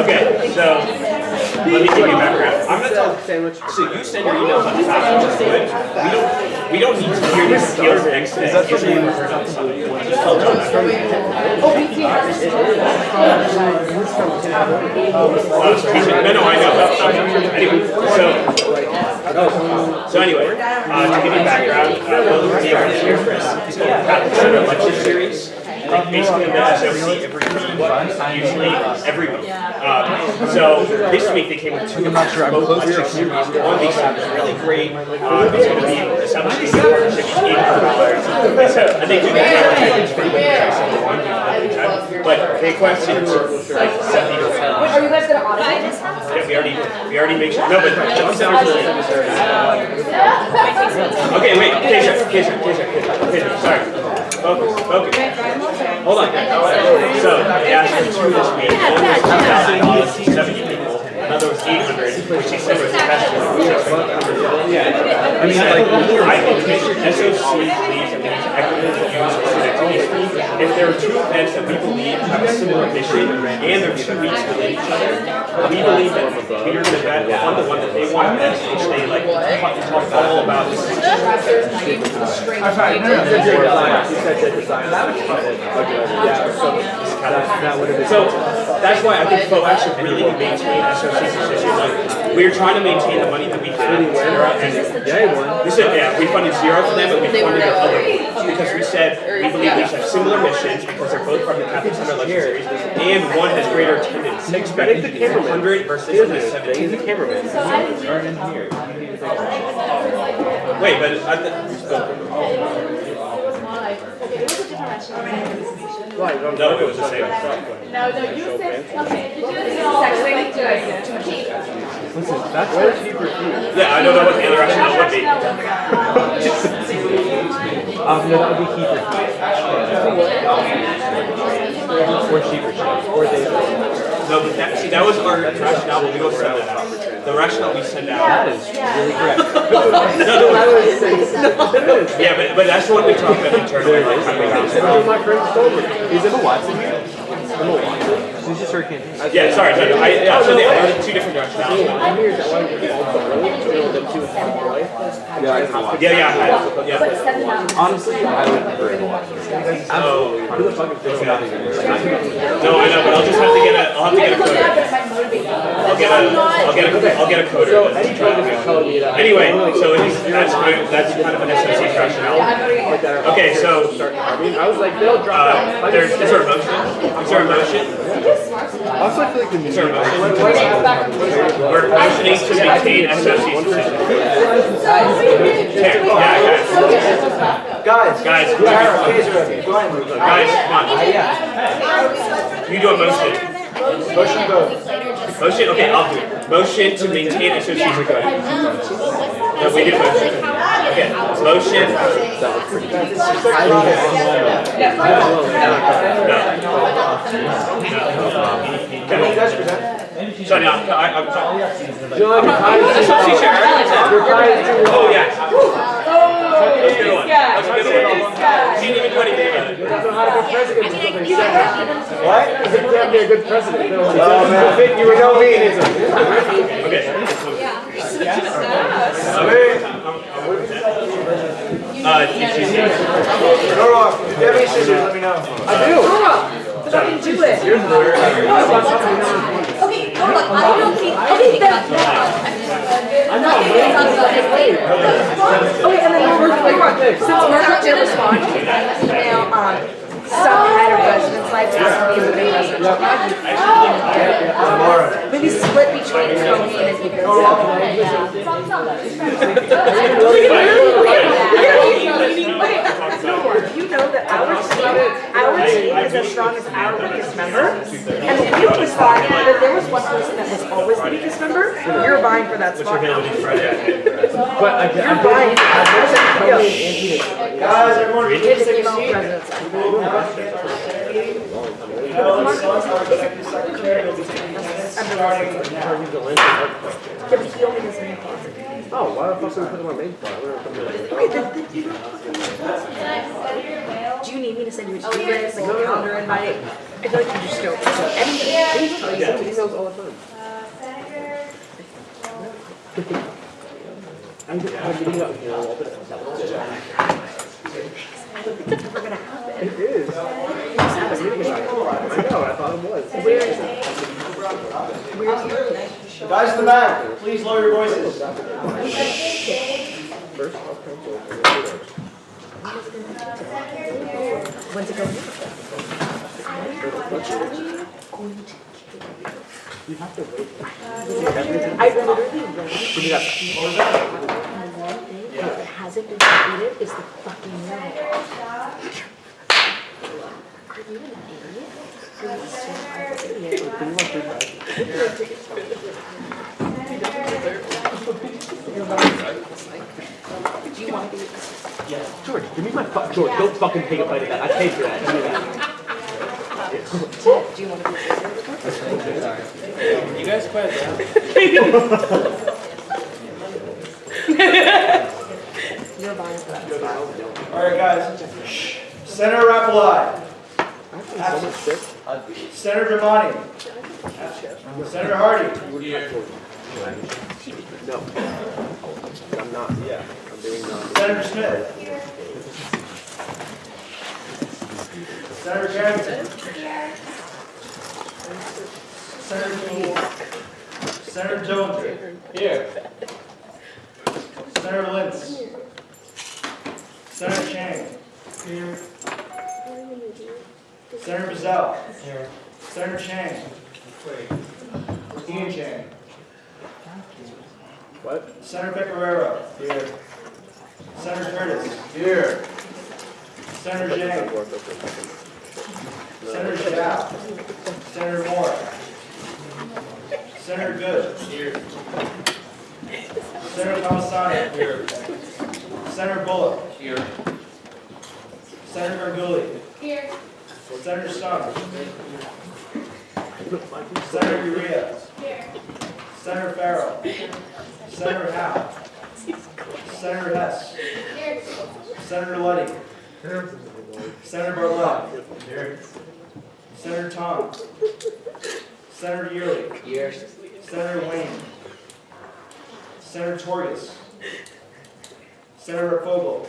Okay, so let me give you background. I'm gonna tell. So you send your emails on fast, which is good. We don't need to hear your skills next day. Just tell John that. No, I know. Anyway, so anyway, to give you background, we'll be our here for a lecture series. Like basically an SOC every week, usually every week. So this week they came with two lecture series. One they said was really great. It's going to be establishing a partnership with $800. And they do that but they questioned like 70 to 10. Are you guys going to audit this? Yeah, we already make sure. No, but okay, wait, Keisha, sorry. Focus. Hold on. So, they asked for 2 this week. One was 70 people. Another was 800, which he said was the best one. I mean, like, I think SOC believes that we need to equitably use connectivity. If there are 2 events that we believe have a similar mission and they're 2 weeks within each other, we believe that we are going to bet on the one that they want best, which they like talk all about this. So that's why I think FOAC should really maintain SOC's position. Like, we're trying to maintain the money that we have. We funded 0 for them, but we funded their other ones because we said we believe we should have similar missions because they're both part of the Catholic Center lecture series, and one has greater attendance. Expected to be 100 versus 17. The cameraman. Wait, but no, it was the same. No, you said, okay, did you Listen, that's what cheaper food. Yeah, I don't know what the other rationale would be. No, that would be cheaper or cheaper or they. No, but that was our rationale when we go send that out. The rationale we send out. That is really correct. Yeah, but that's what we talk about internally. My friend Stover. Is Emma Watson here? Emma Watson. She's just her campaign. Yeah, sorry. So they are 2 different rationales. Yeah. Honestly, I would prefer Emma Watson. Who the fuck is this about these? No, I know, but I'll just have to get a coder. I'll get a coder. Anyway, so that's kind of an SOC rationale. Okay, so I was like, they'll drop out. is there a motion? Also, I feel like the music. We're motioning to maintain SOC's position. Guys, come on. You do a motion. Motion? Okay, I'll do it. Motion to maintain SOC's position. No, we did motion. Okay, motion. So now, I'm sorry. Oh, yeah. That's a good one. She didn't even do anything about it. What? You can't be a good president. Oh, man. You were no means. Okay. DSG. Nora, if you have any scissors, let me know. I do. fucking do it. You're the lawyer. Okay, no, look, I don't think, okay, I'm not going to talk about this later. Okay, and then since Margaret did respond, now, some kind of residence life has to be within residential. Maybe split between Spokane and Eagle. You know that our team is as strong as our weakest member, and if you always thought that there was one person that was always the weakest member, you're vying for that spot now. But You're vying for that person. Guys, everyone, It's a female president. No, why the fuck would we put them on main file? Do you need me to send you a like a calendar invite? I feel like you just don't. Anything. Yeah, emails all the time. I'm getting up here a little bit. It's never gonna happen. It is. I know, I thought it was. Where is it? Where's your Guys in the back, please lower your voices. First, When's it going? you have to wait. I literally read Give me that. one thing that hasn't been completed is the fucking note. Are you an idiot? You're so an idiot. Can you watch your back? Do you want to be? George, give me my fuck. George, don't fucking take a bite of that. I paid for that. Give me that. Do you want to be? You guys quiet down. You're buying for that. All right, guys. Senator Rapalai. Senator Damani. Senator Hardy. No. I'm not. Yeah. I'm doing Senator Smith. Senator Carrington. Senator Key. Senator Jones. Here. Senator Lentz. Senator Chang. Here. Senator Bazell. Here. Senator Chang. Ian Chang. What? Senator Pecoraro. Here. Senator Curtis. Here. Senator Zhang. Senator Zhao. Senator Moore. Senator Good. Here. Senator Kamasani. Here. Senator Bullock. Here. Senator Gargulli. Here. Senator Sung. Senator Urea. Here. Senator Farrell. Senator Howe. Senator Hess. Here. Senator Luddy. Senator Bartlett. Senator Tom. Senator Yearley. Here. Senator Wayne. Senator Torges. Senator Fogel.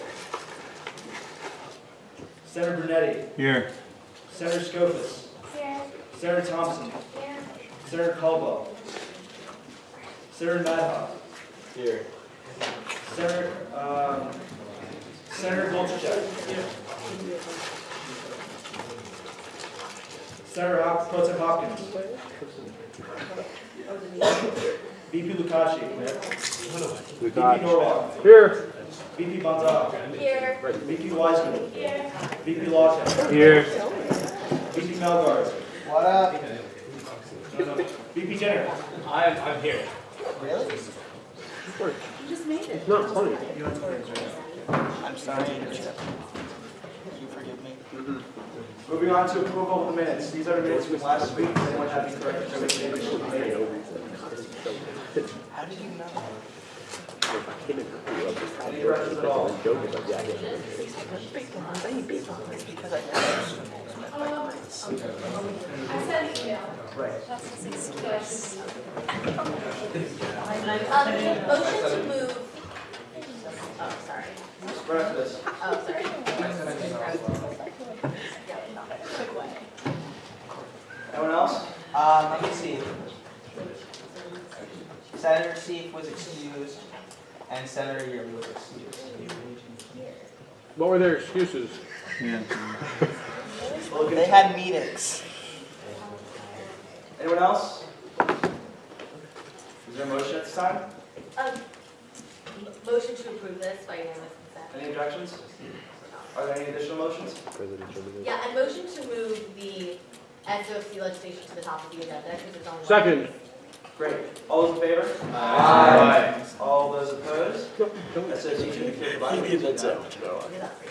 Senator Brunetti. Here. Senator Scopus. Here. Senator Thompson. Here. Senator Caldwell. Senator Madhoff. Here. Senator Golchak. Here. Senator Pro Tem Hopkins. VP Lukashi. VP Norwalk. Here. VP Bonzal. Here. VP Wiseman. Here. VP Lawton. Here. VP Melgard. What up? VP Jenner. I'm here. You just made it. It's not funny. I'm sorry. You forgive me? Moving on to approval of the minutes. These are the minutes from last week. Does anyone have any corrections? How did you know? Any corrections at all? Because I never. I sent an email. Right. Yes. Motion to move. Oh, sorry. Right after this. Oh, sorry. Anyone else? Let me see. Senator Seif was excused, and Senator Yearley was excused. What were their excuses? They had meetings. Anyone else? Is there a motion at this time? Motion to approve this by unanimous consent. Any objections? Are there any additional motions? Yeah, and motion to move the SOC legislation to the top of the agenda because it's on. Second. Great. All those in favor? Aye. All those opposed? SOC should be cleared by. Look at that for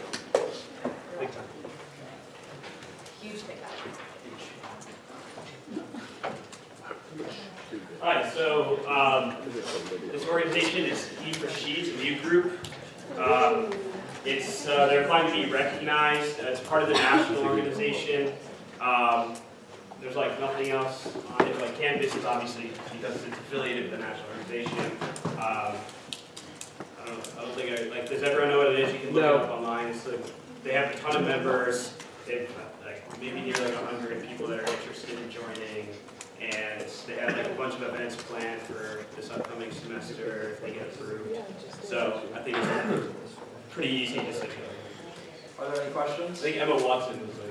you. Huge pickup. Hi, so this organization is He for She, it's a new group. They're applying to be recognized as part of the national organization. There's like nothing else on it. Like Canvas is obviously because it's affiliated with the national organization. I don't think like. Does everyone know what it is? You can look it up online. It's like, they have a ton of members. They've like maybe near like 100 people that are interested in joining, and they have like a bunch of events planned for this upcoming semester if they get approved. So I think it's pretty easy decision. Are there any questions? I think Emma Watson was like.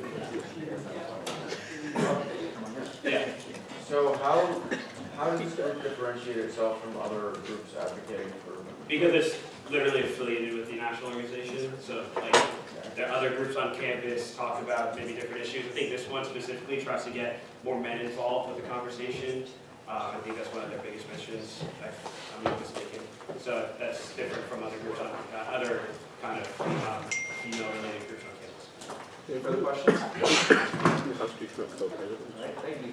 Yeah. So how does this group differentiate itself from other groups advocating for? Because it's literally affiliated with the national organization, so like there are other groups on campus talk about maybe different issues. I think this one specifically tries to get more men involved with the conversation. I think that's one of their biggest missions, if I'm not mistaken. So that's different from other groups on other kind of female-related groups on campus. Any further questions? All right, thank you.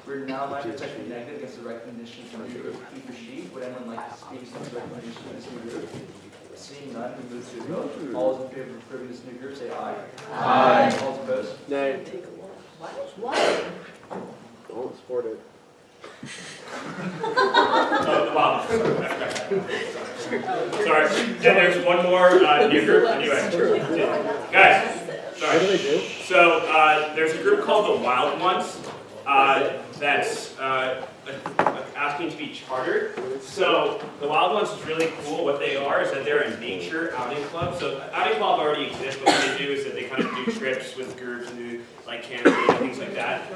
We're now live protecting negative against the recognition from He for She. Would anyone like to speak to the recommendation of this new group? Seeing none, we move to a vote. All those in favor of approving this new group, say aye. Aye. All those opposed? Nay. What? Don't support it. Wow. Sorry. And there's one more new group. Anyway, guys. Sorry. What do they do? So there's a group called the Wild Ones that's asking to be chartered. So the Wild Ones is really cool. What they are is that they're a nature outing club. So outing club already exists. What they do is that they kind of do trips with groups and do like camping and things like that.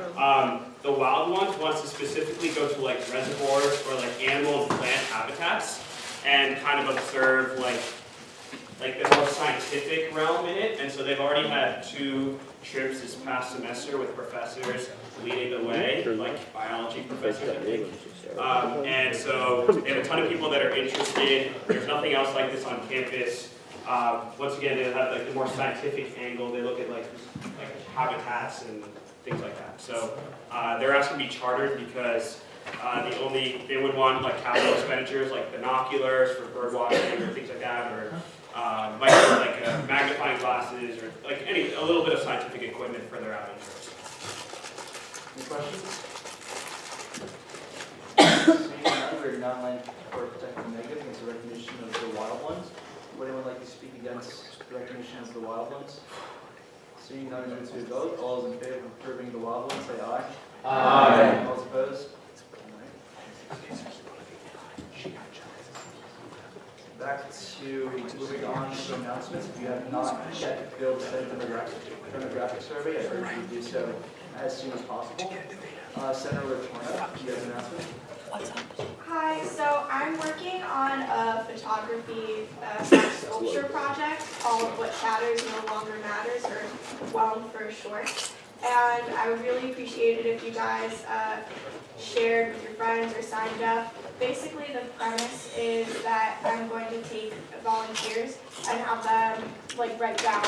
The Wild Ones wants to specifically go to like reservoirs or like animal and plant habitats and kind of observe like the more scientific realm in it. And so they've already had 2 trips this past semester with professors leading the way, like biology professors, I think. And so they have a ton of people that are interested. There's nothing else like this on campus. Once again, they have like the more scientific angle. They look at like habitats and things like that. So they're asking to be chartered because they would want like capital expenditures like binoculars for bird watching or things like that, or magnifying glasses or like a little bit of scientific equipment for their outing trips. Any questions? Seeing none, we're now live for protecting negative against the recognition of the Wild Ones. Would anyone like to speak against the recognition of the Wild Ones? Seeing none, we move to a vote. All those in favor of approving the Wild Ones, say aye. Aye. All those opposed? Back to moving on to announcements. If you have not yet filled the demographic survey, I urge you to do so as soon as possible. Senator Latourneau, do you have an announcement? Hi, so I'm working on a photography sculpture project called What Shatters No Longer Matters, or WELM for short. And I would really appreciate it if you guys shared with your friends or signed up. Basically, the premise is that I'm going to take volunteers and have them write down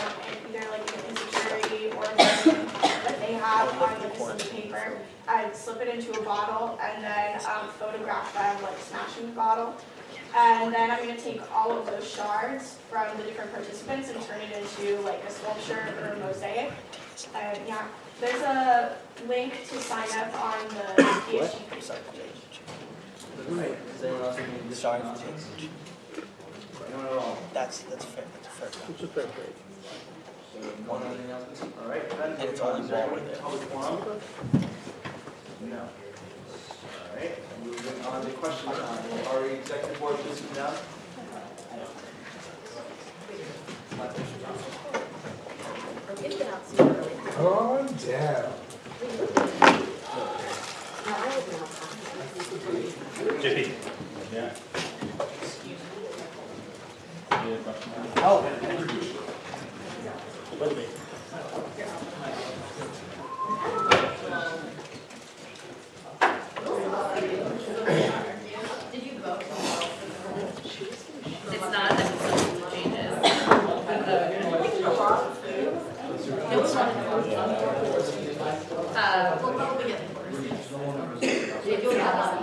either an insecurity or something that they have on a piece of paper. I'd slip it into a bottle and then photograph them smashing the bottle. And then I'm going to take all of those shards from the different participants and turn it into a sculpture or a mosaic. And yeah, there's a link to sign up on the DSG Facebook page. Right. Is anyone else need to Sorry. Anyone at all? That's fair. That's a fair. It's a fair trade. One other announcement? All right, then. And it's moving on only to one with it. public forum. No. All right, moving on to question time. Our executive board, please come down. Calm down. JP. Yeah. Did you vote? It's not that it's substantive changes. It was one. We'll probably get it first. You'll have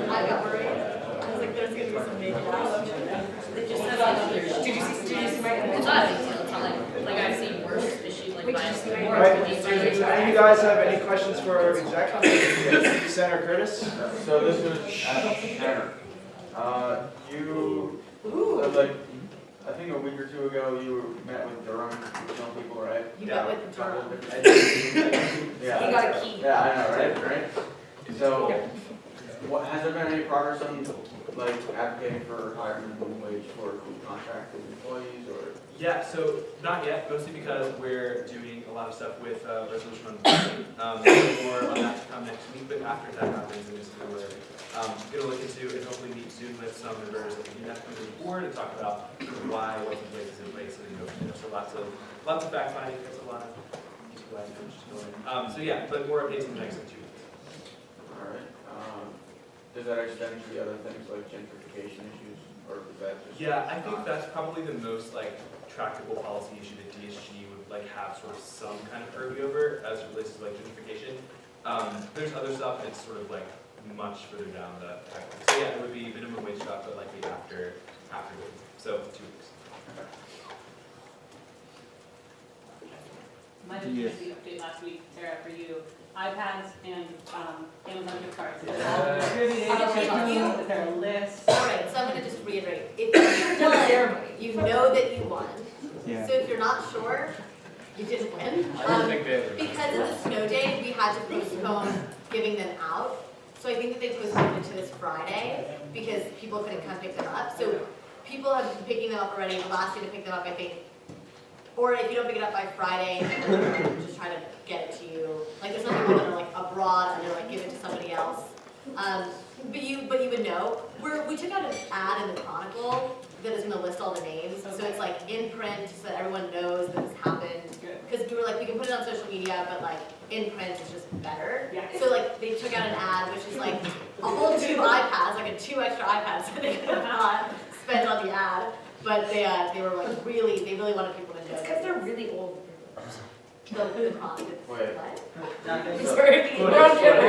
I got worried. I was like, there's gonna be some big loss. It just says, did you see my image? It's not a big deal. It's not like I've seen worse issues like mine. Alright, do any of you guys have any questions for exec? Senator Curtis? So this is Tanner. You, like, I think a week or two ago, you met with Durham regional people, right? You met with Durham. Yeah. He got a key. Yeah, I know, right? So, has there been any progress on, like, advocating for higher minimum wage for contracted employees, or? Yeah, so not yet, mostly because we're doing a lot of stuff with resolution on funding. More on that to come next week, but after that happens, we're going to look into and hopefully meet soon with some members of the UNEF committee board and talk about why what's in place is in place, and go from there. So lots of fact finding, there's a lot of people I know. So yeah, but more updates in the next 2 weeks. All right. Does that extend to the other things like gentrification issues, or is that just? Yeah, I think that's probably the most like tractable policy issue that DSG would like have sort of some kind of purview over as it relates to like gentrification. There's other stuff that's sort of like much further down the spectrum. So yeah, it would be minimum wage stuff, but likely after so 2 weeks. My efficiency update last week, Sarah, for you, iPads and Amazon gift cards. They're If their list. Alright, so I'm gonna just reiterate, if you're done, you know that you won. So if you're not sure, you didn't win. Because of the snow day, we had to postpone giving them out. So I think that they postponed it to this Friday because people couldn't come pick them up. So people have been picking them up already. The last day to pick them up, I think. Or if you don't pick it up by Friday, just try to get it to you. Like there's some people that are like abroad and they're like give it to somebody else. But you would know. We took out an ad in the Chronicle that is going to list all the names. So it's like in print so that everyone knows that this happened. Because we were like, we can put it on social media, but like in print is just better. Yeah. So like they took out an ad which is like a whole 2 iPads, like a 2 extra iPads that they could have not spent on the ad. But they were like they really wanted people to know. It's because they're really old. The Chronicle. Wait. What? Sorry, we're on camera.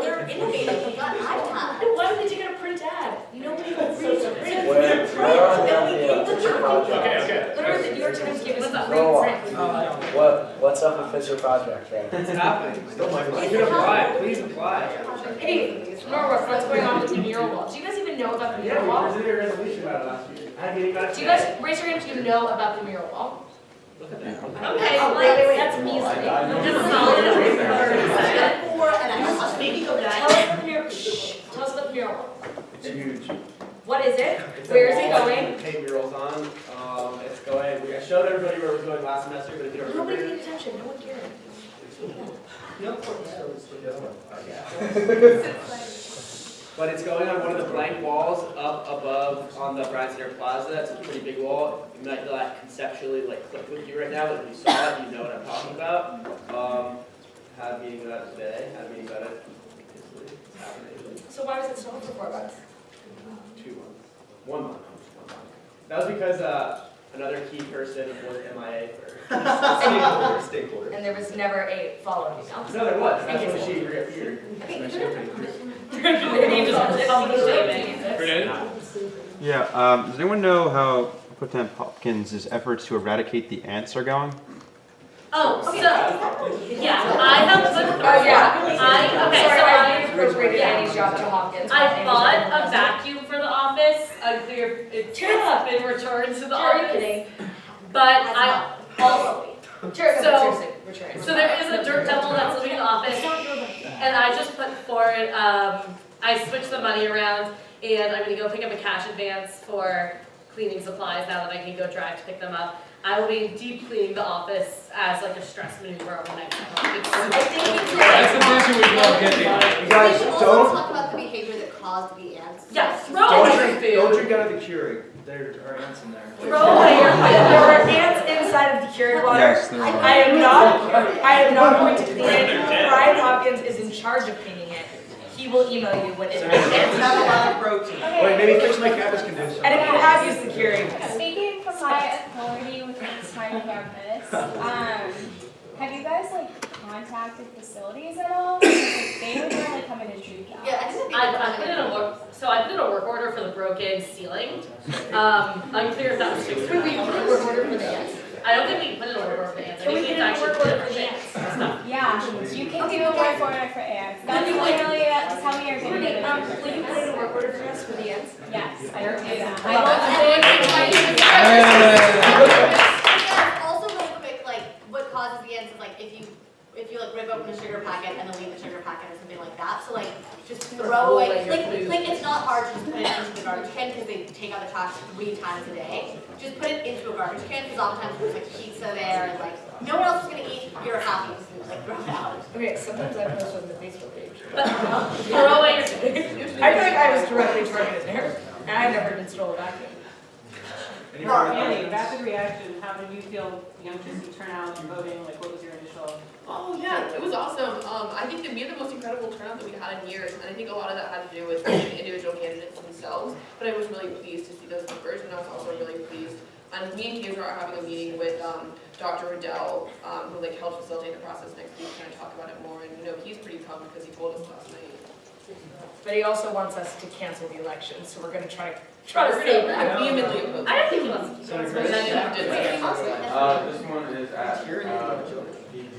They're innovative. They got iPads. Then why would they take out a print ad? You know people read print. Okay. Literally, the New York Times gave us free Go on. print. What's up with Fisher Project, right? It's happening. Still my You can apply. Please apply. Hey, Norwood, what's going on with the mural wall? Do you guys even know about the mural wall? presented a resolution about it last year. I mean, Do you guys raise your hand if you know about the mural wall? Okay, Oh, wait. That's me. Maybe go Tell back. us about the mural. Shh. Tell us about the mural wall. it's huge. What is it? Where is it going? Paint murals on. It's going. I showed everybody where it was going last semester, but if you don't Nobody remember. paid attention. No one cared. But it's going on one of the blank walls up above on the Bryan Center Plaza. That's a pretty big wall. It might not conceptually like click with you right now, but if you saw it, you know what I'm talking about. Had a meeting about it today. Had a meeting about it. It's happening. So why was it sold for $4? 2 months. 1 month. That was because another key person was MIA for stakeholder. And there was never a follow-up email. No, there was. That's what she reappeared. Maybe you just published it. Yeah, does anyone know how Potent Hopkins' efforts to eradicate the ants are going? Oh, so, yeah, I have put, Oh, yeah. okay, Sorry, so I appropriated Annie's job to Hopkins. I bought a vacuum for the office, it's been returned to the Are you office. kidding? But I also, Seriously, return. so there is a dirt devil that's living in the office, and I just put forward, I switched the money around, and I'm gonna go pick up a cash advance for cleaning supplies now that I can go drive to pick them up. I will be deep cleaning the office as like a stress maneuver over the next couple of weeks. I think we could. That's the vision we love getting. You guys We should also don't. talk about the behavior that caused the ants. Yes, throw Don't away drink, your don't food. drink out of the Keurig. There are ants in there. Throw away your food. There were ants inside of the Keurig water. Yes, there are. I am not going to clean it. Brian Hopkins is in charge of cleaning it. He will email you when it Ants have a lot of protein. Wait, maybe fix my campus condition. And if you have used the Keurig, Speaking from my authority within this time campus, have you guys like contacted facilities at all? Because they would normally come in and do jobs. Yeah, I think I put in a work order for the broken ceiling. Unclear if that was fixed. Wait, you put a work order for the ants? I don't think we put in a work order for the ants. I think we did a actually work put order it for the ants. Yeah, you can do a work order for ants. That's literally, that's how we are doing it. Will you put in a work order for us for the ants? Yes, I will do that. Also really quick, like, what causes the ants is like, if you like rip open a sugar packet and then leave the sugar packet or something like that, so like, just throw away, like it's not hard to just put it into the garbage can because they take out the trash 3 times a day. Just put it into a garbage can because oftentimes there's like pizza there and like, no one else is gonna eat your happy food, like throw it out. Okay, sometimes I post on the Facebook page. Throw away your I feel like I was directly targeted there, and I never even stole a vacuum. Andy, rapid reaction, how did you feel, just the turnout and voting, like what was your initial? Oh yeah, it was awesome. I think that we had the most incredible turnout that we had in years, and I think a lot of that had to do with the individual candidates themselves, but I was really pleased to see those numbers, and I was also really pleased. And me and Kendra are having a meeting with Dr. Riddell, who like helped facilitate the process next week, to kind of talk about it more, and he's pretty pumped because he told us last night. But he also wants us to cancel the election, so we're gonna try to Vehemently save that. opposed. I don't think he wants to. This one is at,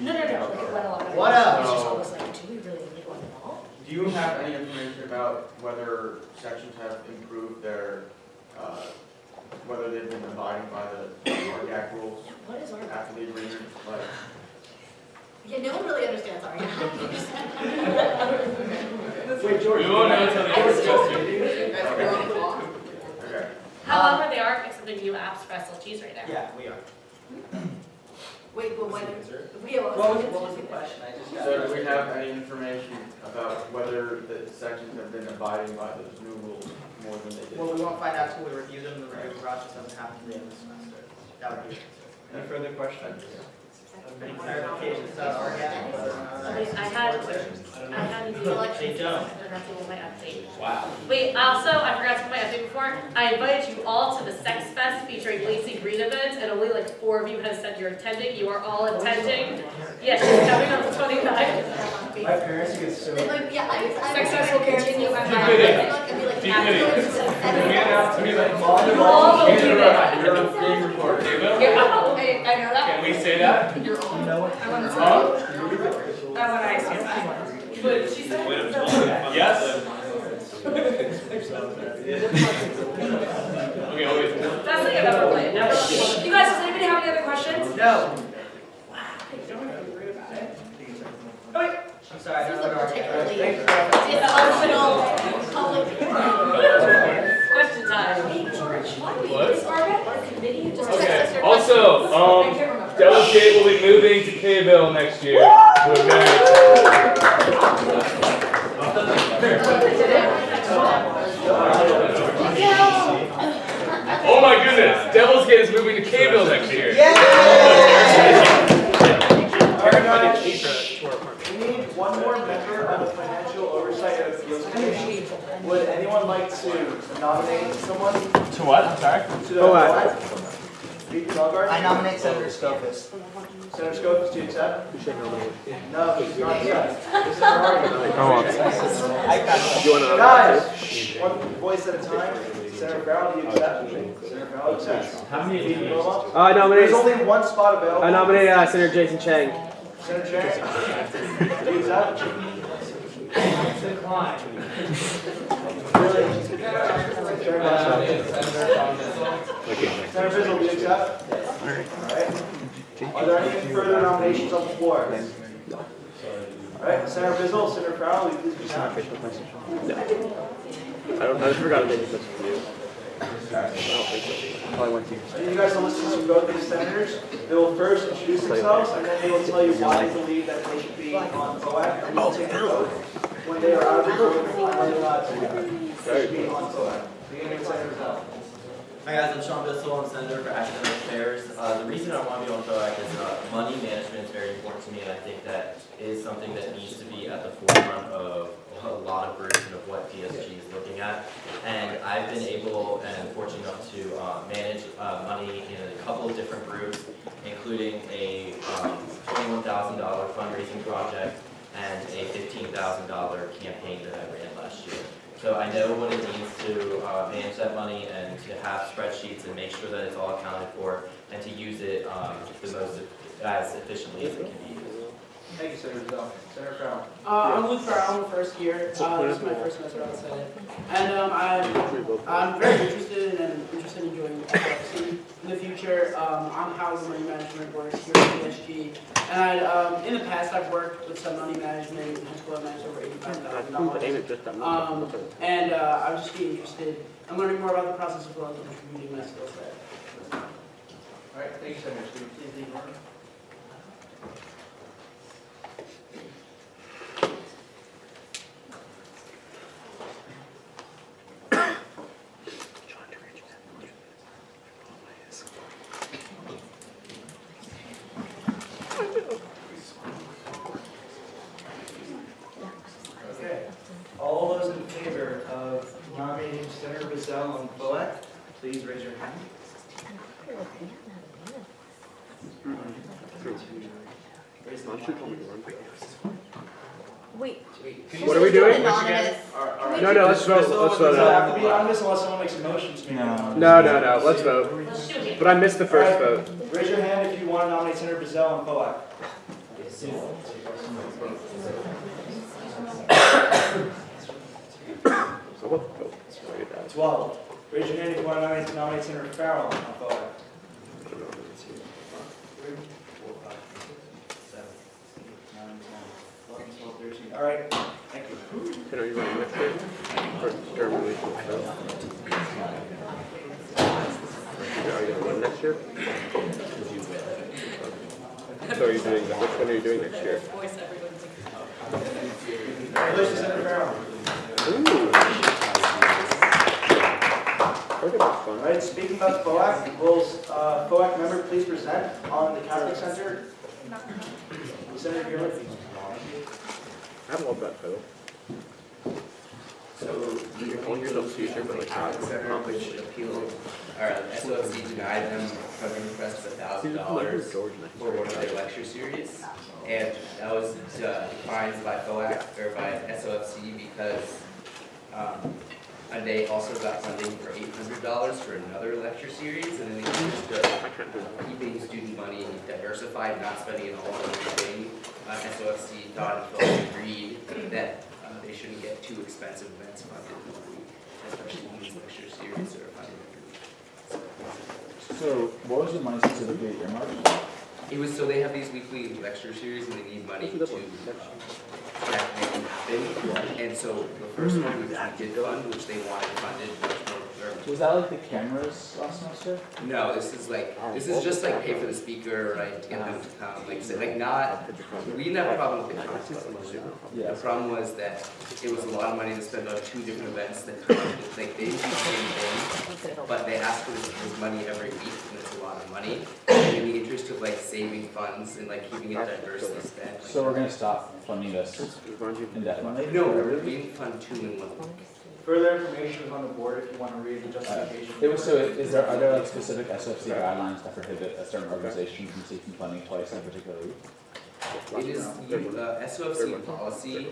No, like it went along. What else? It's just almost like, do we really need one at all? do you have any information about whether sections have improved their, whether they've been abiding by the RGAC rules What is our? after the agreement? Like, Yeah, no one really understands our wait, George. We won't know until they discuss it. Okay. How long are they are accepting new apps for SLGs right now? Yeah, we are. Wait, well, what? What was the question? I just got. So do we have any information about whether the sections have been abiding by those new rules more than they did? Well, we won't find out till we review them. The review process doesn't happen at the end of the semester. That would be it. Any further questions? Any clarifications about RGAC? Wait, I had an election. They don't. And that's all my update. Wow. Wait, also, I forgot to put my update before. I invited you all to the Sex Fest featuring Lacey Green event, and only like 4 of you have said you're attending. You are all attending. Yeah, she's coming on the 29th. My parents get so. Success will continue. You all will be there. You're being recorded. I know that. Can we say that? You're on. know what? I want to say. I want to say that. But she said. Yes? Okay, wait. That's like I've ever played. Never. You guys, does anybody have any other questions? No. Okay. I'm sorry, I don't know what particularly RGAC. dysfunctional public. Question time. Hey, George, why do we What? use our committee? Just Okay. text us your Also, questions. I can't remember. Delegate will be moving to K-Ville next year. We're very Oh my goodness, Devil's Gate is moving to K-Ville next year. We need one more member on the financial oversight and appeals committee. Would anyone like to nominate someone to To what? I'm sorry? the board? Pete Belgard? I nominate Senator Scopus. Senator Scopus, do you accept? No, he's not accept. This is our argument. Guys, one voice at a time. Senator Farrell, do you accept? Senator Farrell accepts. How many Pete Belgard? I nominate. There's only one spot available. I nominate Senator Jason Chang. Senator Chang, do you accept? Decline. Really? Senator Bizzle, do you accept? Alright. Are there any further nominations on the floor? Alright, Senator Bizzle, Senator Farrell, will you please present? I forgot to make a question for you. You guys will listen to both these senators. They will first introduce themselves, and then they will tell you why they believe that they should be on COAC, and we'll take a vote when they are out of the room, whether or not they should be on COAC. Beginning with Senator Bizzle. Hi guys, I'm Sean Bissell, I'm Senator for Academic Affairs. The reason I want to be on COAC is money management is very important to me, and I think that is something that needs to be at the forefront of a lot of groups and of what DSG is looking at. And I've been able and fortunate enough to manage money in a couple of different groups, including a 20 $21,000 fundraising project and a $15,000 campaign that I ran last year. So I know what it means to manage that money and to have spreadsheets and make sure that it's all accounted for and to use it the most as efficiently as it can be used. Thank you, Senator Bell. Senator Farrell. I'm Luke Farrell, I'm first year. This is my first semester on the Senate. And I'm very interested in joining FFC in the future on how the money management works here at DSG. And in the past, I've worked with some money management in high school. I managed over $85,000. And I'm just being interested in learning more about the process of growing and contributing my skill set. All right, thank you, Senator. Please leave the room. Okay. All those in favor of nominating Senator Bazell and Boak, please raise your hand. Wait. What are we doing? Anonymous. No, let's vote. Let's vote. Does it have to be anonymous unless someone makes a motion to make it? No. Let's vote. But I missed the first vote. Raise your hand if you want to nominate Senator Bazell and Boak. 12. Raise your hand if you want to nominate Senator Farrell on Boak. 13. All right, thank you. Are you running next year? Or term relation? Are you going to run next year? So are you doing, which one are you doing next year? Congratulations, Senator Farrell. Ooh. All right, speaking about FOAC, will FOAC member please present on the Catholic Center? Senator Gilbert. I love that photo. So You're calling yourself future, but like Catholic Center, which appealed, or SOFC denied them funding request of $1,000 for one of their lecture series. And that was defined by FOAC, or by SOFC, because and they also got funding for $800 for another lecture series, and then they just keeping student money diversified, not spending it all on one thing. SOFC thought and FOAC agreed that they shouldn't get too expensive events funded, especially these lecture series that are funded every week. So, what was the money specifically earmarked? It was so they have these weekly lecture series and they need money to make them happen. And so the first one we did fund, which they wanted funded, Was that like the cameras last semester? no, this is just like pay for the speaker, right, to get them to come, like not, we didn't have a problem with the content. Yeah. The problem was that it was a lot of money to spend on two different events that kind of, like, they did the same thing, but they asked for this money every week, and it's a lot of money. And in the interest of like saving funds and like keeping it diversely spent. So we're gonna stop funding this indefinitely? No, we're being fund 2 in 1 week. Further information is on the board if you want to read the justification. Are there like specific SFC guidelines that prohibit a certain organization from seeking funding twice in a particular week? It is SOFC policy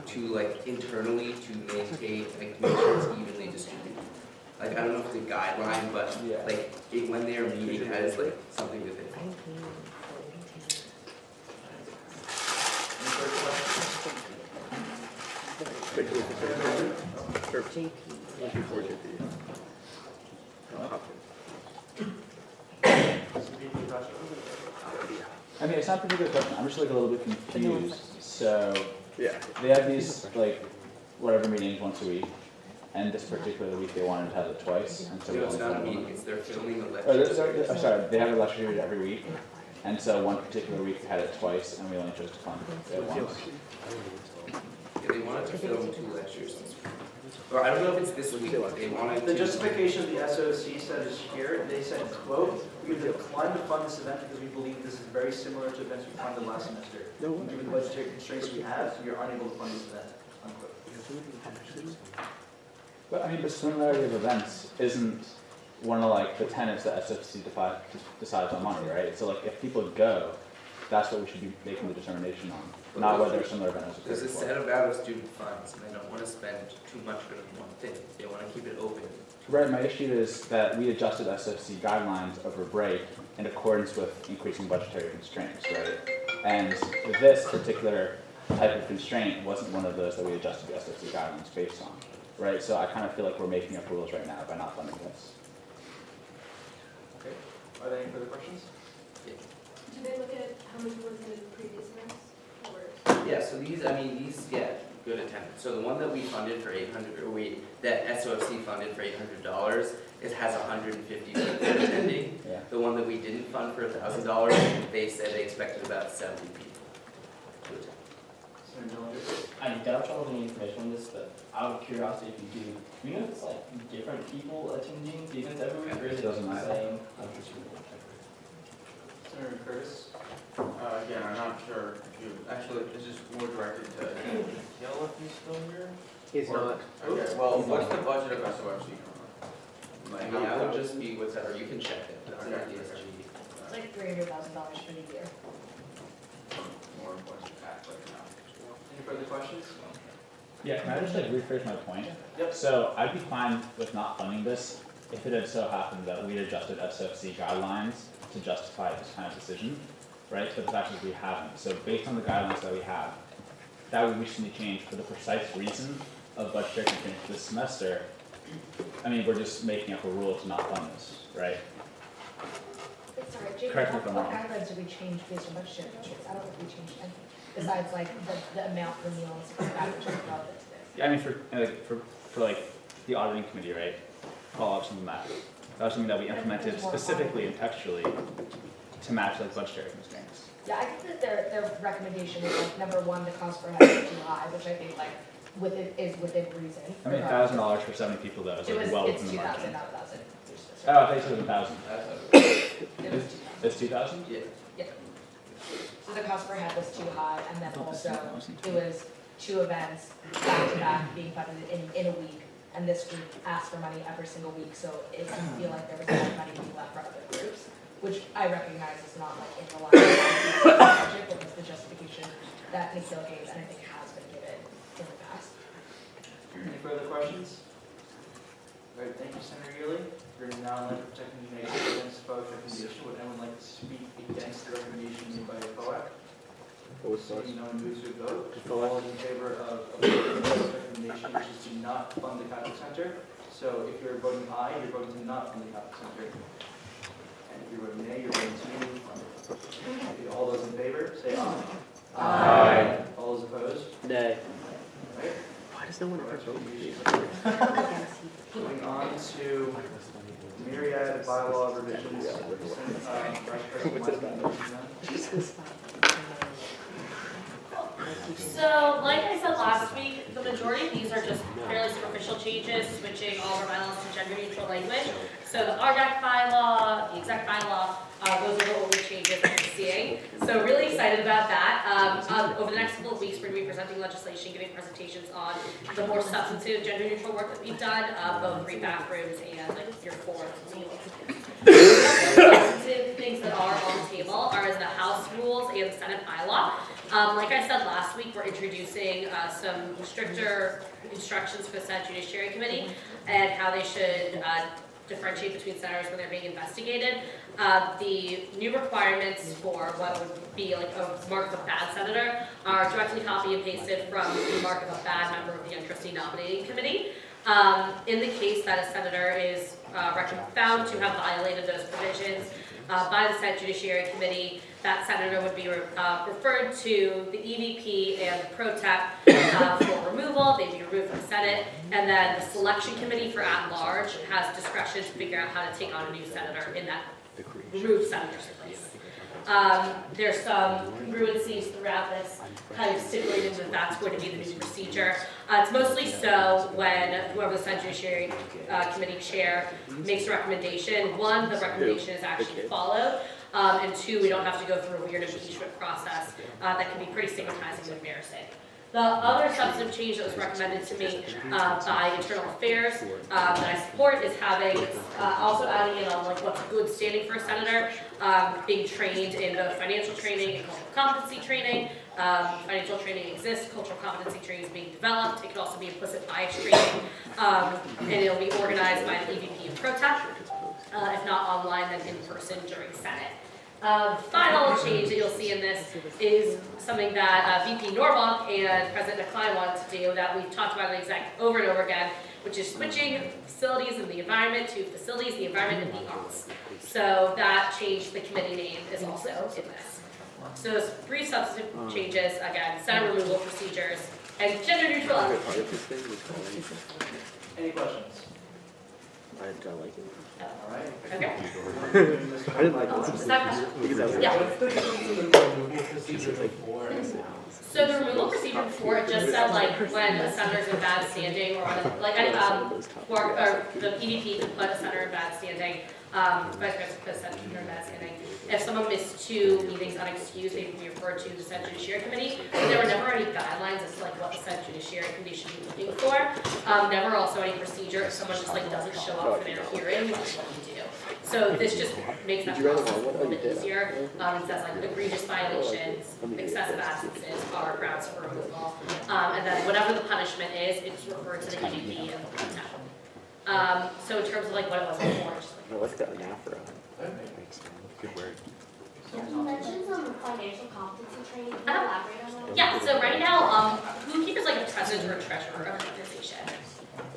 to like internally to maintain, like make sure it's evenly distributed. Like I don't know if it's a guideline, but like when they're meeting, that is like something that they. I mean, it's not a particular question. I'm just like a little bit confused. So, they have these like whatever meetings once a week, and this particular week they wanted to have it twice. And so No, it's not a meeting. It's they're filming a lecture. Sorry, they have a lecture series every week, and so one particular week we had it twice, and we only chose to fund it once. Yeah, they wanted to film 2 lectures this week. Or I don't know if it's this week. They wanted The to. justification of the SOC said is here. They said, quote, "We declined to fund this event because we believe this is very similar to events we funded last semester. Given the budgetary constraints we have, we are unable to fund this event." Unquote. But I mean, the similarity of events isn't one of like the tenets that SFC decides on money, right? So like if people go, that's what we should be making the determination on, not whether a similar event is There's a occurred set amount of student funds, and they don't want to spend too much of it on one thing. They want to keep it open. Right, my issue is that we adjusted SFC guidelines over break in accordance with increasing budgetary constraints, right? And this particular type of constraint wasn't one of those that we adjusted the SFC guidelines based on, right? So I kind of feel like we're making up rules right now by not funding this. Okay, are there any further questions? Did they look at how many was in the previous months? Yeah, so these, yeah, good attendance. So the one that we funded for that SOFC funded for $800, it has 150 people attending. Yeah. The one that we didn't fund for $1,000, they said they expected about 70 people to attend. I doubt y'all have any information on this, but out of curiosity, if you do you know if it's like different people attending the events every week, or is it Doesn't the matter. same? Senator Curtis? Again, I'm not sure if you, actually, this is more directed to. Yell if he's still here. He's Or- not. Okay, well, what's the budget of SOFC currently? I mean, I would just be whatever, you can check it, that's in our DSG. It's like $300,000 for the year. More important to act right now. Any further questions? Yeah, can I just rephrase my point? Yep. So I'd be fine with not funding this if it had so happened that we adjusted SFC guidelines to justify this kind of decision, right? But the fact is we haven't. So based on the guidelines that we have, that would recently changed for the precise reason of budgetary constraints this semester. I mean, we're just making up a rule to not fund this, right? Sorry, Jacob, Correct me if I'm what wrong. guidelines did we change based on budgetary constraints? I don't think we changed anything, besides like the amount per meal and stuff like that, which is relevant to this. Yeah, I mean, for like the auditing committee, right? Follow-ups on that. That was something that we implemented specifically and textually to match like budgetary constraints. Yeah, I think that their recommendation is like, number one, the cost per head is too high, which I think like is within reason. I mean, $1,000 for 70 people though is It like was, well it's within the 2,000, margin. not 1,000. Oh, I thought you said it was 1,000. It's 2,000? Yeah. Yeah. So the cost per head was too high, and then also it was 2 events back to back being funded in a week, and this group asked for money every single week, so it didn't feel like there was enough money being left for other groups, which I recognize is not like in the line of the budget, but it's the justification that Nikhil gave, and I think has been given in the past. Any further questions? All right, thank you, Senator Ely. Hearing now, I'd like to protect the negative against FOAC's recommendation. Would anyone like to speak against the recommendation made by FOAC? Seeing no one moves to a vote. All in favor of approving FOAC's recommendation, which is to not fund the Catholic Center. So if you're voting aye, you're voting to not fund the Catholic Center. And if you're voting nay, you're voting to fund it. Okay, all those in favor, say aye. Aye. All those opposed? Nay. All right. Why does no one ever vote for you? Moving on to myriad bylaw revisions. Vice President Weinstein. So, like I said last week, the majority of these are just fairly superficial changes, switching all of our bylaws to gender neutral language. So the RDAC bylaw, the exec bylaw, those are the only changes that we're seeing. So really excited about that. Over the next couple of weeks, we're going to be presenting legislation, giving presentations on the more substantive gender neutral work that we've done, both 3 bathrooms and like your 4 meals. Substantive things that are on the table are in the House rules and the Senate bylaw. Like I said last week, we're introducing some stricter instructions for the Senate Judiciary Committee and how they should differentiate between senators when they're being investigated. The new requirements for what would be like a mark of a bad senator are directly copy and pasted from the mark of a bad member of the untrustee nominating committee. In the case that a senator is found to have violated those provisions by the Senate Judiciary Committee, that senator would be referred to the EVP and the Pro Temp for removal. They'd be removed from the Senate, and then the selection committee for at-large has discretion to figure out how to take on a new senator in that removed senator's place. There's some congruencies throughout this, kind of stipulated that that's going to be the new procedure. It's mostly so when whoever the Senate Judiciary Committee chair makes a recommendation, 1, the recommendation is actually followed, and 2, we don't have to go through a weird impeachment process that can be pretty stigmatizing and embarrassing. The other substantive change that was recommended to me by Internal Affairs that I support is having, also adding in on like what's good standing for a senator. being trained in both financial training and cultural competency training. Financial training exists, cultural competency training is being developed. It could also be implicit bias training, and it'll be organized by an EVP and ProTech. If not online, then in person during Senate. Final change that you'll see in this is something that VP Norwalk and President McCline wanted to do that we've talked about over and over again, which is switching facilities and the environment to facilities, the environment, and the arts. So that change, the committee name, is also in this. So those 3 substantive changes, again, Senate removal procedures, and gender neutral. Any questions? I don't like it. All right. Okay. I didn't like it. Is that question? Because I was Yeah. like, So the removal procedure before, it just said like when a senator's in bad standing or like or the EVP can put a senator in bad standing, vice president put a senator in bad standing. If someone missed 2 meetings unexcused, they can be referred to the Senate Judiciary Committee. But there were never any guidelines as to like what the Senate Judiciary Committee should be looking for. Never also any procedure if someone just like doesn't show up for their hearing, like what do you do? So this just makes that process a little bit easier. It says like egregious violations, excessive absences are grounds for removal. And then whatever the punishment is, it's referred to the EVP and the ProTech. So in terms of like what it was before, just like. I like that anafra. Thanks, man. Good word. You mentioned some financial competency training. Can you elaborate on that? Yeah, so right now, who keeps like a president or a treasurer of an organization?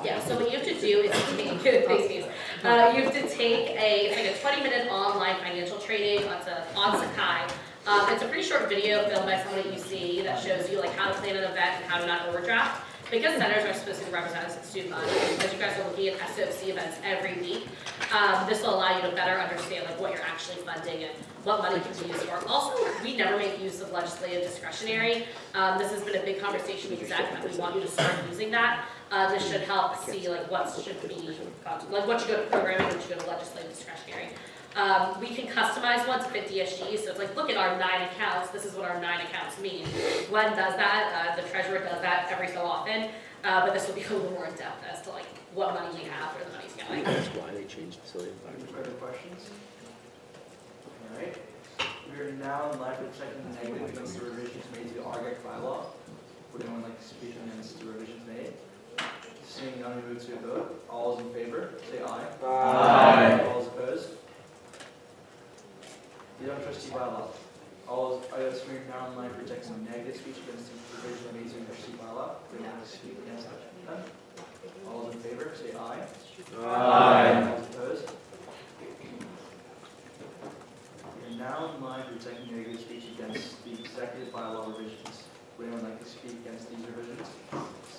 Yeah, so what you have to do is take, you have to take it's like a 20-minute online financial training on Sakai. It's a pretty short video filmed by someone at UC that shows you like how to plan an event and how to not overdraft. Because senators are supposed to represent us at student body, as you guys are looking at SOC events every week, this will allow you to better understand like what you're actually funding and what money can be used for. Also, we never make use of legislative discretionary. This has been a big conversation with exec that we want you to start using that. This should help see like what should be, like what should go to programming and what should go to legislative discretionary. We can customize one to fit DSG, so it's like, look at our 9 accounts, this is what our 9 accounts mean. Glenn does that, the treasurer does that every so often, but this will be a little more in depth as to like what money we have, where the money's going. That's why they changed facility environment. Any further questions? All right. We are now in line for checking the negative against the revisions made to the RGAC bylaw. Would anyone like to speak against the revisions made? Seeing none, we move to a vote. All those in favor, say aye. Aye. All those opposed? The young trustee bylaw. All those, I guess we're now in line for checking some negative speech against the revision made to the trustee bylaw. Would anyone like to speak against that? None? All those in favor, say aye. Aye. All those opposed? We are now in line for checking negative speech against the executive bylaw revisions. Would anyone like to speak against these revisions?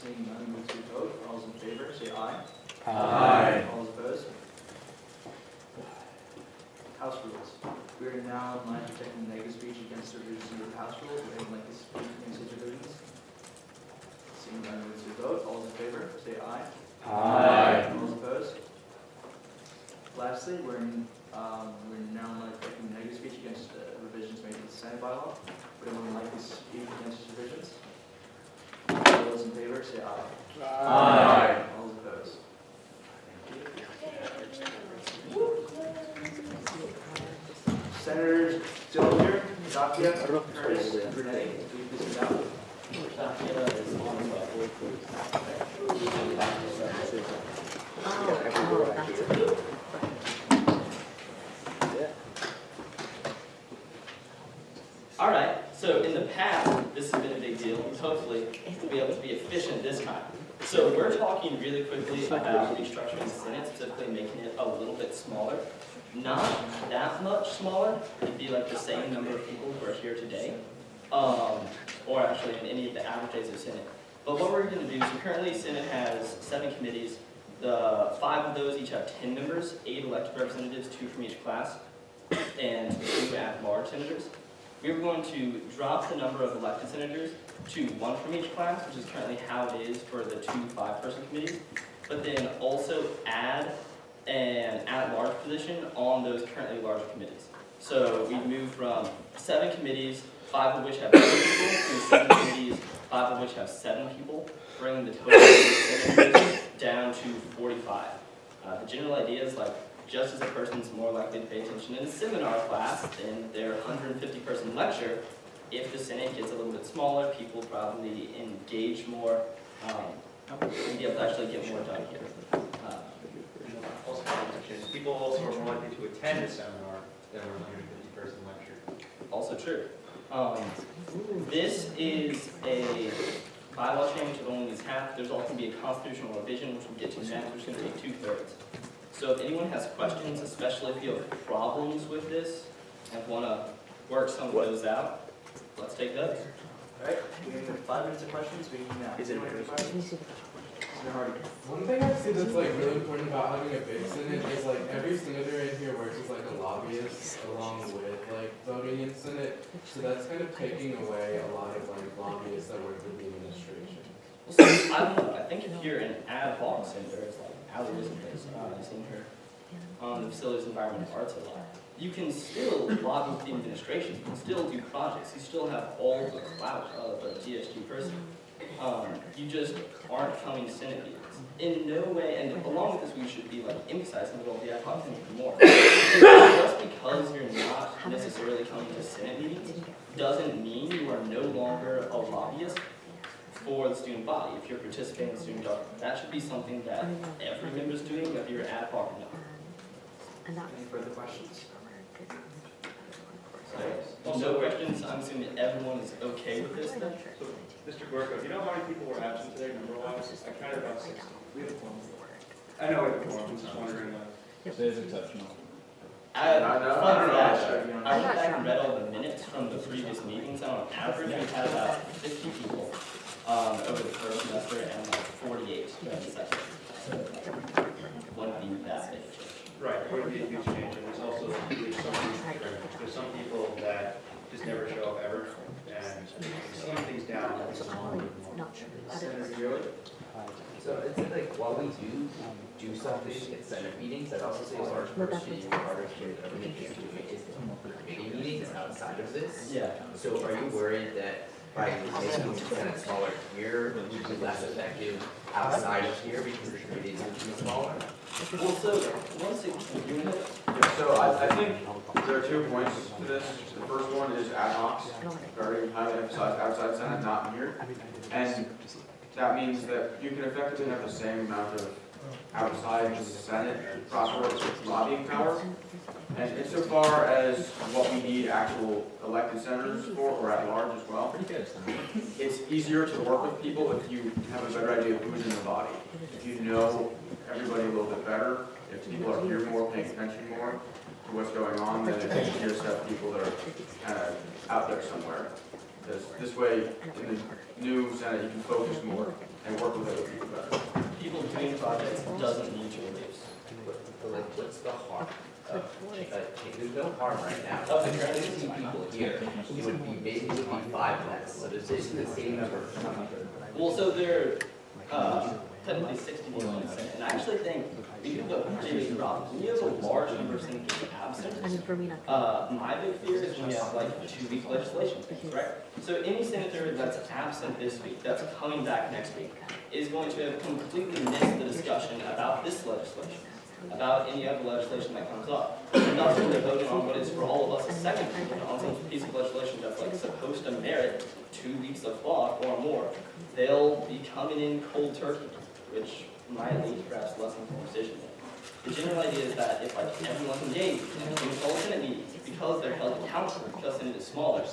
Seeing none, move to a vote. All those in favor, say aye. Aye. All those opposed? House rules. We are now in line for checking negative speech against the revisions of the House rules. Would anyone like to speak against these revisions? Seeing none, move to a vote. All those in favor, say aye. Aye. All those opposed? Lastly, we're now in line for checking negative speech against the revisions made to the Senate bylaw. Would anyone like to speak against these revisions? All those in favor, say aye. Aye. All those opposed? Senators Dillinger, Dacia, Curtis, Renee, will you please sit down? All right, so in the past, this has been a big deal. Hopefully, we'll be able to be efficient this time. So we're talking really quickly about restructuring the Senate, specifically making it a little bit smaller. Not that much smaller. It'd be like the same number of people who are here today, or actually in any of the average days of Senate. But what we're going to do, so currently Senate has 7 committees. The 5 of those each have 10 members, 8 elected representatives, 2 from each class, and 2 at-large senators. We're going to drop the number of elected senators to 1 from each class, which is currently how it is for the 2 5-person committees, but then also add an at-large position on those currently larger committees. So we moved from 7 committees, 5 of which have 2 people, to 7 committees, 5 of which have 7 people, bringing the total senators down to 45. The general idea is like just as a person's more likely to pay attention in a seminar class than their 150-person lecture, if the Senate gets a little bit smaller, people probably engage more, and be able to actually get more done here. Also, people also are more likely to attend a seminar than a 150-person lecture. Also true. This is a bylaw change that only needs half. There's also going to be a constitutional revision, which we'll get to next, which is going to take 2/3. So if anyone has questions, especially if you have problems with this and want to work some of those out, let's take those. All right, we have 5 minutes of questions. We can now. Is anyone have any questions? One thing I see that's like really important about having a big Senate is like every senator in here works as like a lobbyist along with like voting in Senate. So that's kind of taking away a lot of like lobbyists that work with the administration. So, I don't know, I think if you're an ad hoc senator, it's like Allie isn't this, I've seen her on the Facilities Environment and Arts a lot. You can still lobby with the administration, you can still do projects, you still have all the clout of a DSG person. You just aren't coming to Senate meetings. In no way, and along with this, we should be like emphasizing the role of the ad hoc senator more. Just because you're not necessarily coming to Senate meetings doesn't mean you are no longer a lobbyist for the student body. If you're participating in the student government, that should be something that every member is doing, whether you're ad hoc or not. Any further questions? So, no questions. I'm assuming everyone is okay with this then? So, Mr. Gorko, do you know how many people were absent today, number-wise? I counted about 60. We have a form. I know we have a quorum, I'm just wondering. Today's exceptional. I went back and read all the minutes from the previous meetings, and on average, we had about 50 people over the first semester and like 48 during the second. So it wouldn't be that big. Right, it would be a huge change, and there's also there's some people that just never show up ever, and slowing things down. So it's like while we do something at Senate meetings, I'd also say a large portion of our government is committee meetings outside of this. Yeah. So are you worried that by making the Senate smaller here, it would be less effective outside of here because the committees would be smaller? Well, so once it, So I think there are 2 points to this. The first one is ad hocs, very highly emphasized outside Senate, not here. And that means that you can effectively have the same amount of outside Senate proper lobbying power. And insofar as what we need actual elected senators for, or at large as well, it's easier to work with people if you have a better idea of who's in the body. If you know everybody a little bit better, if people are here more, paying attention more to what's going on, than if you just have people that are kind of out there somewhere. Because this way, in the new Senate, you can focus more and work with other people better. people doing projects doesn't need to reduce. But like, what's the harm? There's no harm right now. If there's 50 people here, it would be maybe 5 less. So there's the same number. Well, so there are technically 60 people in the Senate, and I actually think we have a pretty big problem. When you have a large number of senators absent, my big fear is when you have like 2-week legislation things, right? So any senator that's absent this week, that's coming back next week, is going to have completely missed the discussion about this legislation, about any other legislation that comes up. And thus when they're voting on what is for all of us a second reading on some piece of legislation that's like supposed to merit 2 weeks of thought or more, they'll be coming in cold turkey, which might lead to perhaps less informed decision. The general idea is that if like everyone's engaged and everyone's all Senate meetings, because they're held accountable, because Senate is smaller,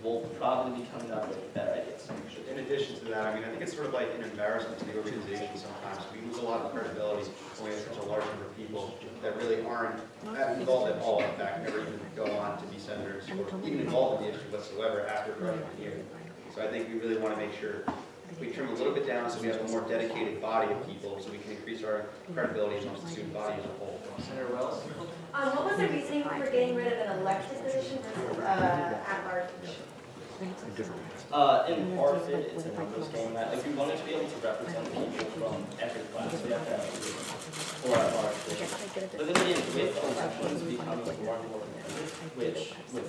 we'll probably be coming up with better ideas. In addition to that, I mean, I think it's sort of like an embarrassment to the organization sometimes. We lose a lot of credibility when we have such a large number of people that really aren't involved at all, in fact, never even go on to be senators or even involved in the issue whatsoever after freshman year. So I think we really want to make sure we trim a little bit down so we have a more dedicated body of people so we can increase our credibility amongst the student body as a whole. Senator Wells? What was the reasoning for getting rid of an elected position versus at-large position? In part of it, it's a numbers game that if we wanted to be able to represent people from every class, we have to have 4 at-large positions. But then again, with elections becoming more and more competitive, which with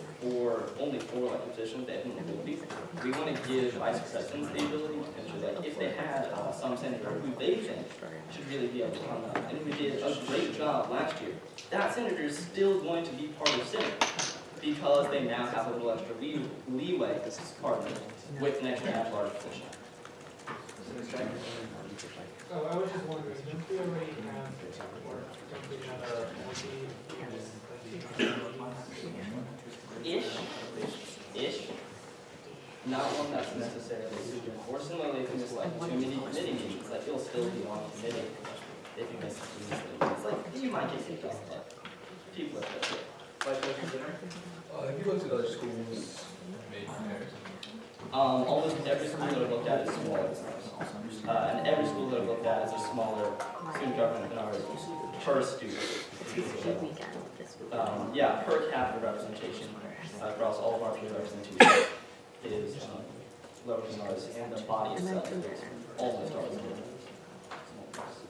only 4 elected positions, they have more people. We want to give vice presidents the ability to potentially, like, if they had some senator who they think should really be able to come up, and we did a great job last year that senator is still going to be part of Senate because they now have a little extra leeway, pardon me, with an extra at-large position. Oh, I was just wondering, don't we already have, or don't we have a Ish. Not one that's necessarily super important. Similarly, if you miss like too many committee meetings, like you'll still be on committee if you miss these things. It's like, you might get kicked off, but people are good. If you look at other schools, maybe Almost every school that I've looked at is smaller. And every school that I've looked at is a smaller student government than ours per student. Yeah, per capita representation across all of our peer representation is lower than ours, and the body itself is almost ours.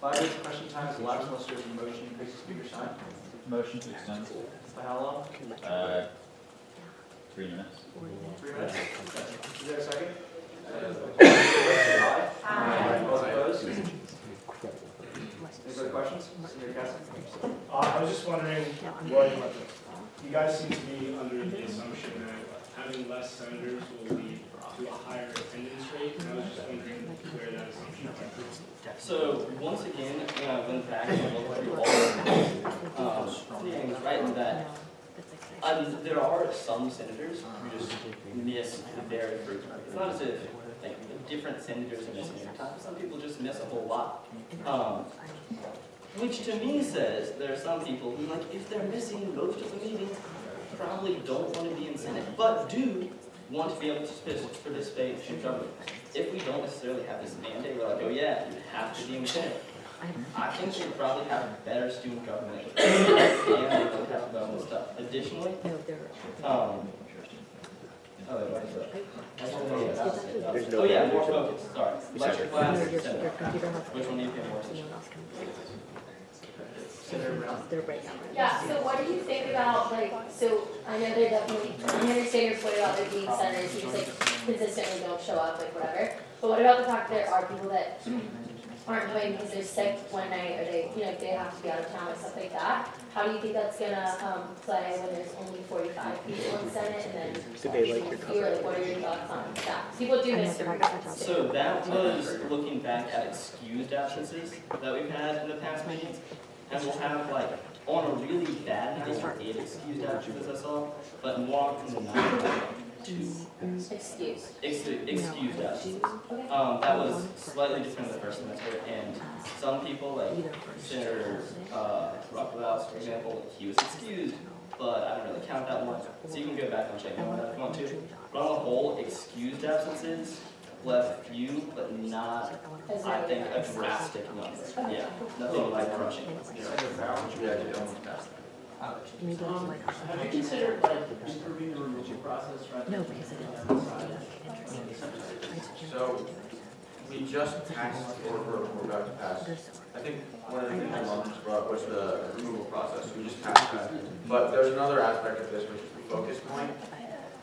5 minutes question time is elapsed unless there's a motion to increase the speaker's time. Motion to extend. By how long? 3 minutes. 3 minutes? Is there a second? Aye. All opposed? Any further questions? Senator Castle? I was just wondering, what you guys seem to be under the assumption that having less senators will lead to a higher attendance rate, and I was just wondering where that assumption comes from. So once again, when I went back and looked through all the things, right, in that there are some senators who just miss very frequently. It's not as if like different senators are missing every time. Some people just miss a whole lot. Which to me says there are some people who, like, if they're missing most of the meetings, probably don't want to be in Senate, but do want to be able to participate in student government. If we don't necessarily have this mandate, we're like, oh yeah, you have to be in Senate. I think we'd probably have better student government and they don't have to go and stuff. Additionally, oh yeah, more focus, sorry. Lecture class, Senate. Which one do you pay more attention? Yeah, so what do you think about, like, so I know they're definitely, I understand your point about there being senators who just like consistently don't show up, like whatever. But what about the fact that there are people that aren't coming because they're sick one night or they, you know, they have to be out of town or stuff like that? How do you think that's gonna play when there's only 45 people in Senate and then fewer? Like, what are your thoughts on that? People do miss their meetings. So that was looking back at excused absences that we've had in the past meetings. And we'll have, like, on a really bad night, 8 excused absences I saw, but more often than not, 2. Excused absences. That was slightly different the first semester, and some people, like Senator Rockwell, for example, he was excused, but I don't really count that one. So you can go back and check that one out if you want to. But on the whole, excused absences left few, but not, I think, a drastic number. Yeah, nothing like crushing. Have you considered like improving the removal process rather than? No, because it is. So, we just passed, or we're about to pass, I think one of the things my mom just brought up was the removal process. We just passed that. But there's another aspect of this, which is the focus point.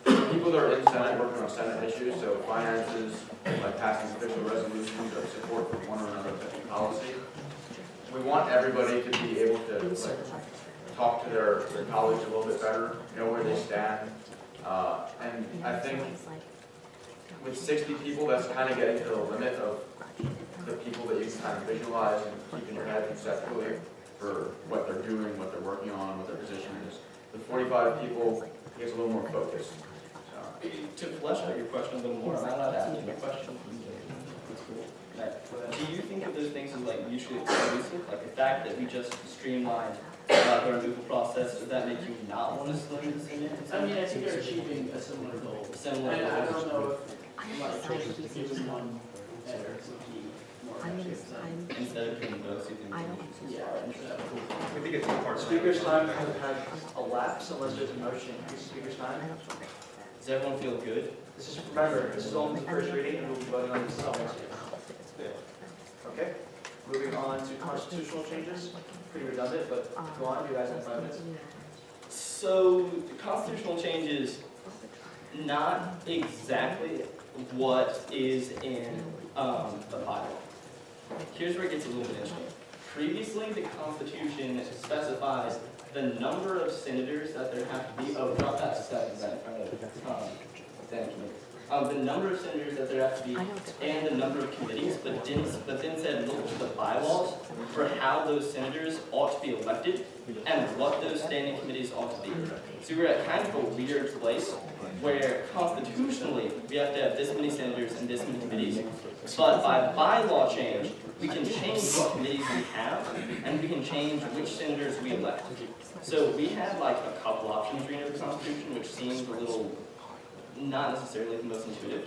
People that are in Senate working on Senate issues, so finances, like passing official resolutions or support for one or another policy. We want everybody to be able to like talk to their colleagues a little bit better, know where they stand. And I think with 60 people, that's kind of getting to the limit of the people that you can kind of visualize and keep in your head conceptually for what they're doing, what they're working on, what their position is. The 45 people gets a little more focused. To flesh out your question a little more, I'm not asking a question. That's cool. Do you think of those things as like mutually exclusive? Like the fact that we just streamlined the removal process, does that make you not want to slim this in? I mean, I think they're achieving a similar goal. Similar And I goals. don't know if my choice is to give one better would be more effective. Instead of doing those two things. Yeah. I think it's part. Speaker's time has elapsed unless there's a motion to increase speaker's time. Does everyone feel good? This is, remember, this is only the first reading and we'll be voting on this next year. Okay, moving on to constitutional changes. Pretty redundant, but go on, you guys have 5 minutes. So, the constitutional changes, not exactly what is in the bylaw. Here's where it gets a little bit interesting. Previously, the Constitution specifies the number of senators that there have to be, oh, drop that step right in front of, thank you. The number of senators that there have to be and the number of committees, but then said look to the bylaws for how those senators ought to be elected and what those standing committees ought to be. So we're at kind of a weird place where constitutionally we have to have this many senators and this many committees, but by bylaw change, we can change what committees we have and we can change which senators we elect. So we had like a couple options reading over the Constitution, which seemed a little not necessarily the most intuitive.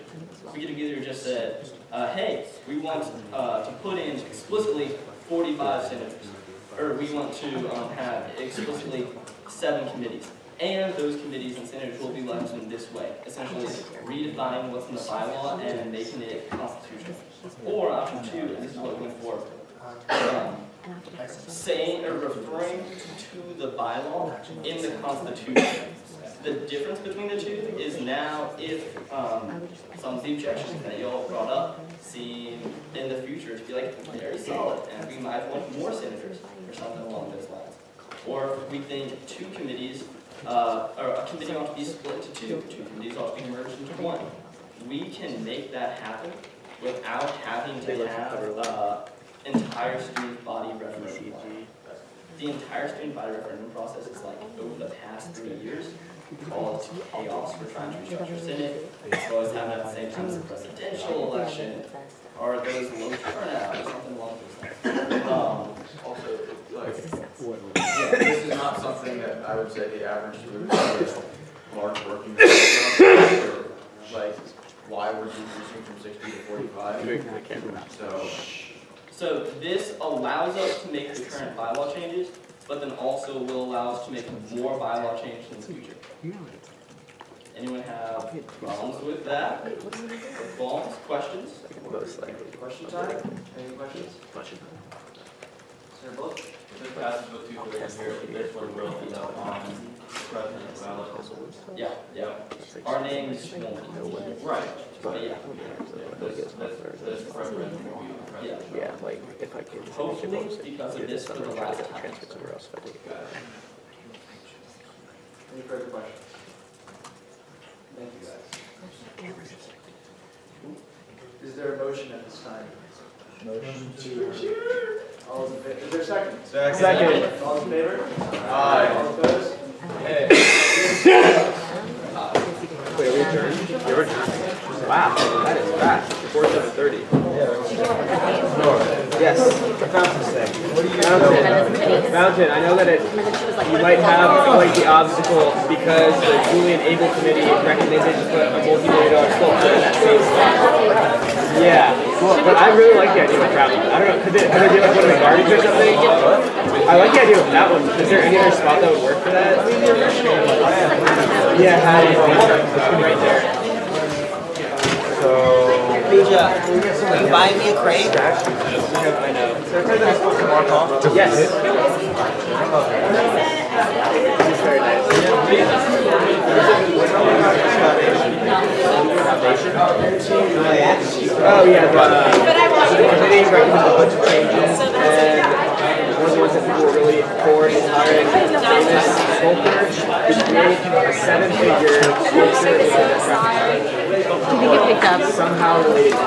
We could have either just said, hey, we want to put in explicitly 45 senators, or we want to have explicitly 7 committees, and those committees and senators will be elected in this way, essentially redefining what's in the bylaw and making it constitutional. Or option 2, and this is what we went for, saying or referring to the bylaw in the Constitution. The difference between the two is now if some of the objections that y'all brought up seem in the future to be like very solid and we might want more senators or something along those lines. Or we think 2 committees, or a committee ought to be split to 2 committees ought to be merged into 1. We can make that happen without having to have entire student body referendum. The entire student body referendum process is like over the past 3 years. Caused chaos for trying to restructure Senate. It's always happened at the same time as a presidential election, or those low turnout, or something along those lines. Also, like, this is not something that I would say the average student is large working or like why we're decreasing from 60 to 45. So this allows us to make the current bylaw changes, but then also will allow us to make more bylaw changes in the future. Anyone have problems with that? Problems? Questions? Question time? Any questions? Senator Bullock? This passes with 2/3 here, but there's one real thing on president's ballot. Yeah. Our names won't. Right. But yeah. This president will be the president. Yeah, like if I could. Hopefully, because of this for the last time. Transfer somewhere else. Any further questions? Thank you, guys. Is there a motion at this time? Motion to. All those in favor? Is there a second? Second. All in favor? Aye. All opposed? Wait, are we adjourned? You're adjourned. Wow, that is fast. 4:30. Yes. Fountain's Day. What do you know? Fountain, I know that you might have like the obstacle because the Julian Able Committee recommended to put a multi-million-dollar sculpture in that same spot. Yeah, but I really like the idea of traveling. I don't know, could they do like one of the gardens or something? I like the idea of that one. Is there any other spot that would work for that? Yeah, right there. So, can you buy me a crate? I know. Yes. This is very nice. Oh yeah, the committee recommended a bunch of changes, and one of the ones that people were really for is hiring a famous sculptor to create a 7-figure sculpture in the traffic. Did you get picked up? Somehow related to him.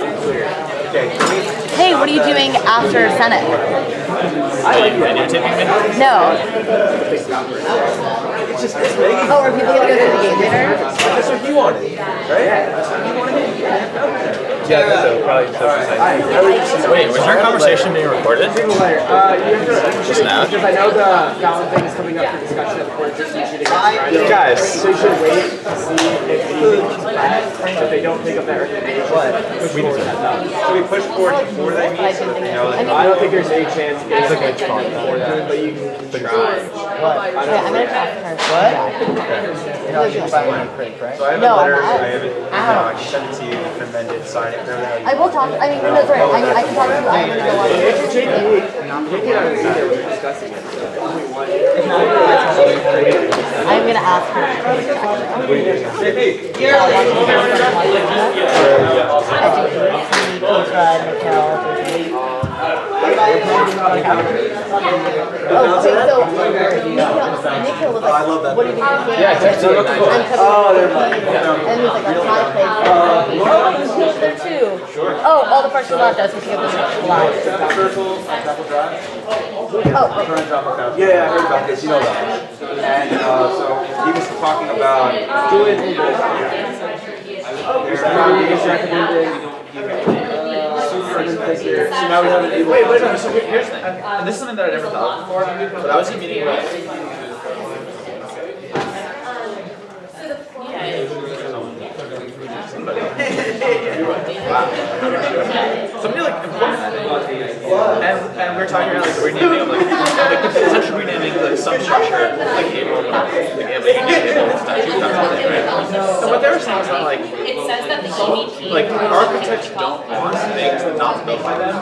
Unclear. Okay. Hey, what are you doing after Senate? I like the idea. Tipping me? No. It's just this big. Oh, are people gonna go to the game later? That's what you wanted, right? Yeah, that's what you wanted. Yeah, so probably. Wait, was your conversation being recorded? Just now? Because I know the Fallon thing is coming up for discussion at the board. Just usually to get Guys. So you should wait to see if anything comes back. If they don't pick up that recommendation, push forward that down. So we push forward before they meet so that they know that. I don't think there's any chance it's like a talk before that, but you can try. I'm gonna talk to her. What? You're not going to buy one crate, right? So I have a letter, I have it, I can send it to you, amended, sign it, whatever the hell you I will talk. I mean, that's right. I can talk to you. I'm gonna go on. It's JP out of there when we're discussing it. I'm gonna ask her. Okay, so I love that. What do you think? Yeah, it's actually really nice. Oh, they're fun. And he's like, a hot place. Oh, there's heat there too. Sure. Oh, all the parts you left, I was thinking of this live. Circle, Chapel Drive. Oh, Yeah, I heard about this, you know that. And so he was talking about doing their foundation recommended. So now we have a, wait, no, so here's the thing, and this is something that I never thought of before, but I was in a meeting with, somebody like important, and we were talking about like renaming of like potential renaming like some structure, like April, and what they were saying was that like, It says that the EVP. like architects don't want things not built by them.